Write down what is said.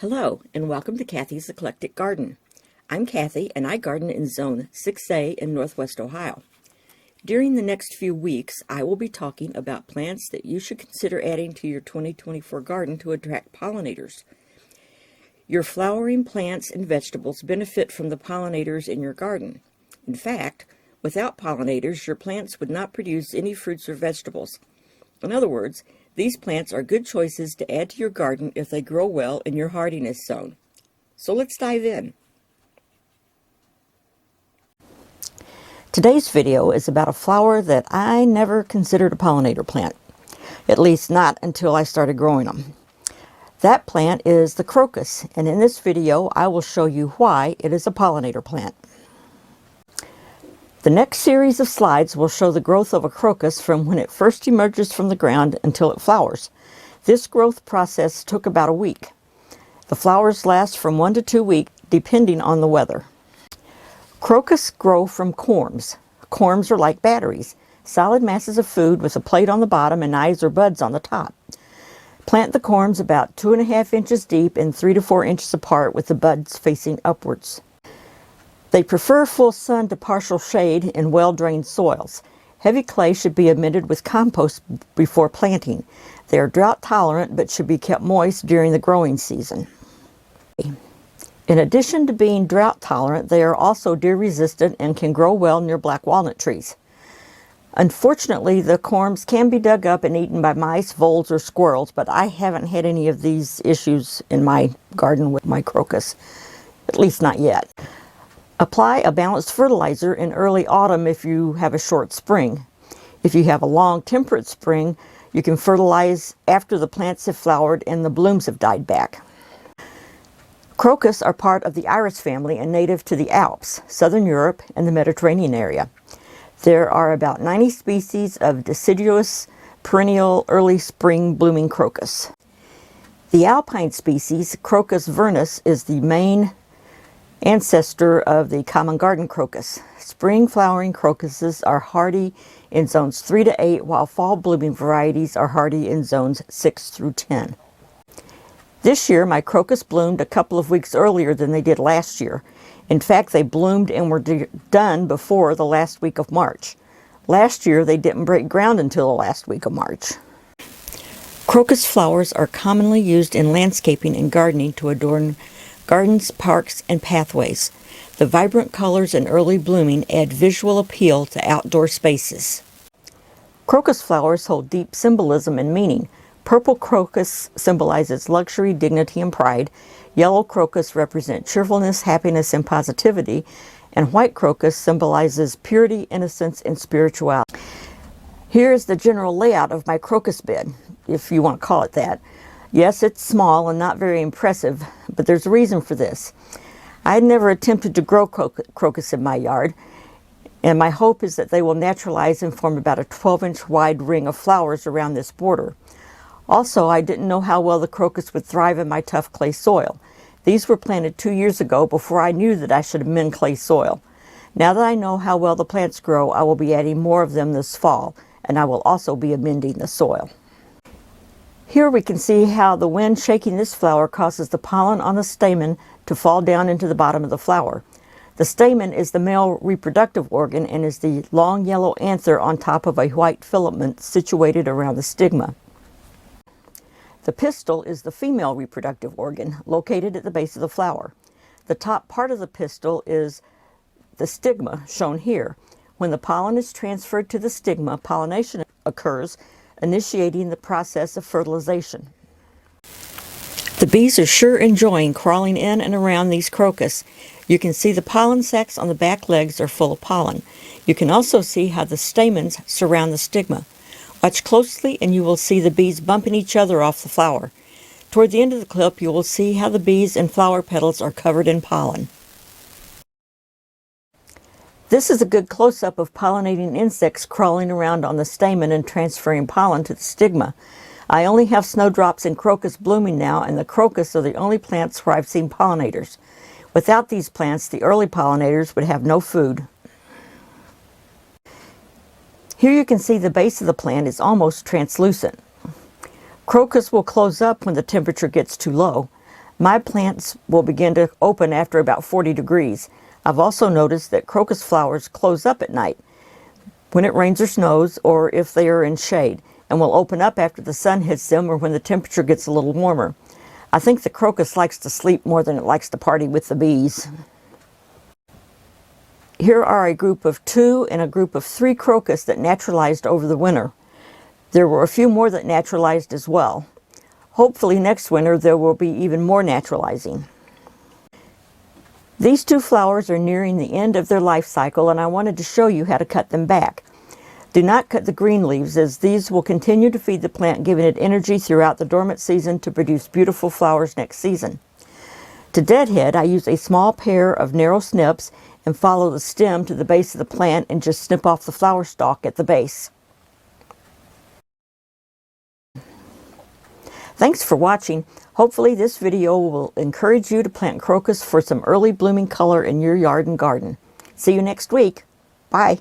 Hello, and welcome to Kathy's Eclectic Garden. I'm Kathy, and I garden in Zone 6A in Northwest Ohio. During the next few weeks, I will be talking about plants that you should consider adding to your 2024 garden to attract pollinators. Your flowering plants and vegetables benefit from the pollinators in your garden. In fact, without pollinators, your plants would not produce any fruits or vegetables. In other words, these plants are good choices to add to your garden if they grow well in your hardiness zone. So let's dive in. Today's video is about a flower that I never considered a pollinator plant, at least not until I started growing them. That plant is the crocus, and in this video I will show you why it is a pollinator plant. The next series of slides will show the growth of a crocus from when it first emerges from the ground until it flowers. This growth process took about a week. The flowers last from 1 to 2 weeks depending on the weather. Crocus grow from corms. Corms are like batteries, solid masses of food with a plate on the bottom and eyes or buds on the top. Plant the corms about 2.5 inches deep and 3 to 4 inches apart with the buds facing upwards. They prefer full sun to partial shade in well-drained soils. Heavy clay should be amended with compost before planting. They are drought tolerant but should be kept moist during the growing season. In addition to being drought tolerant, they are also deer resistant and can grow well near black walnut trees. Unfortunately, the corms can be dug up and eaten by mice, voles, or squirrels, but I haven't had any of these issues in my garden with my crocus, at least not yet. Apply a balanced fertilizer in early autumn if you have a short spring. If you have a long temperate spring, you can fertilize after the plants have flowered and the blooms have died back. Crocus are part of the iris family and native to the Alps, Southern Europe, and the Mediterranean area. There are about 90 species of deciduous, perennial, early spring blooming crocus. The alpine species, Crocus vernus, is the main ancestor of the common garden crocus. Spring flowering crocuses are hardy in zones 3 to 8, while fall blooming varieties are hardy in zones 6 through 10. This year, my crocus bloomed a couple of weeks earlier than they did last year. In fact, they bloomed and were done before the last week of March. Last year, they didn't break ground until the last week of March. Crocus flowers are commonly used in landscaping and gardening to adorn gardens, parks, and pathways. The vibrant colors and early blooming add visual appeal to outdoor spaces. Crocus flowers hold deep symbolism and meaning. Purple crocus symbolizes luxury, dignity, and pride. Yellow crocus represent cheerfulness, happiness, and positivity. And white crocus symbolizes purity, innocence, and spirituality. Here is the general layout of my crocus bed, if you want to call it that. Yes, it's small and not very impressive, but there's a reason for this. I had never attempted to grow crocus in my yard, and my hope is that they will naturalize and form about a 12-inch wide ring of flowers around this border. Also, I didn't know how well the crocus would thrive in my tough clay soil. These were planted 2 years ago before I knew that I should amend clay soil. Now that I know how well the plants grow, I will be adding more of them this fall, and I will also be amending the soil. Here we can see how the wind shaking this flower causes the pollen on the stamen to fall down into the bottom of the flower. The stamen is the male reproductive organ and is the long yellow anther on top of a white filament situated around the stigma. The pistil is the female reproductive organ located at the base of the flower. The top part of the pistil is the stigma, shown here. When the pollen is transferred to the stigma, pollination occurs, initiating the process of fertilization. The bees are sure enjoying crawling in and around these crocus. You can see the pollen sacs on the back legs are full of pollen. You can also see how the stamens surround the stigma. Watch closely and you will see the bees bumping each other off the flower. Toward the end of the clip, you will see how the bees and flower petals are covered in pollen. This is a good close-up of pollinating insects crawling around on the stamen and transferring pollen to the stigma. I only have snowdrops and crocus blooming now, and the crocus are the only plants where I've seen pollinators. Without these plants, the early pollinators would have no food. Here you can see the base of the plant is almost translucent. Crocus will close up when the temperature gets too low. My plants will begin to open after about 40 degrees. I've also noticed that crocus flowers close up at night when it rains or snows, or if they are in shade, and will open up after the sun hits them or when the temperature gets a little warmer. I think the crocus likes to sleep more than it likes to party with the bees. Here are a group of 2 and a group of 3 crocus that naturalized over the winter. There were a few more that naturalized as well. Hopefully next winter there will be even more naturalizing. These 2 flowers are nearing the end of their life cycle, and I wanted to show you how to cut them back. Do not cut the green leaves, as these will continue to feed the plant, giving it energy throughout the dormant season to produce beautiful flowers next season. To deadhead, I use a small pair of narrow snips and follow the stem to the base of the plant and just snip off the flower stalk at the base. Thanks for watching. Hopefully this video will encourage you to plant crocus for some early blooming color in your yard and garden. See you next week. Bye.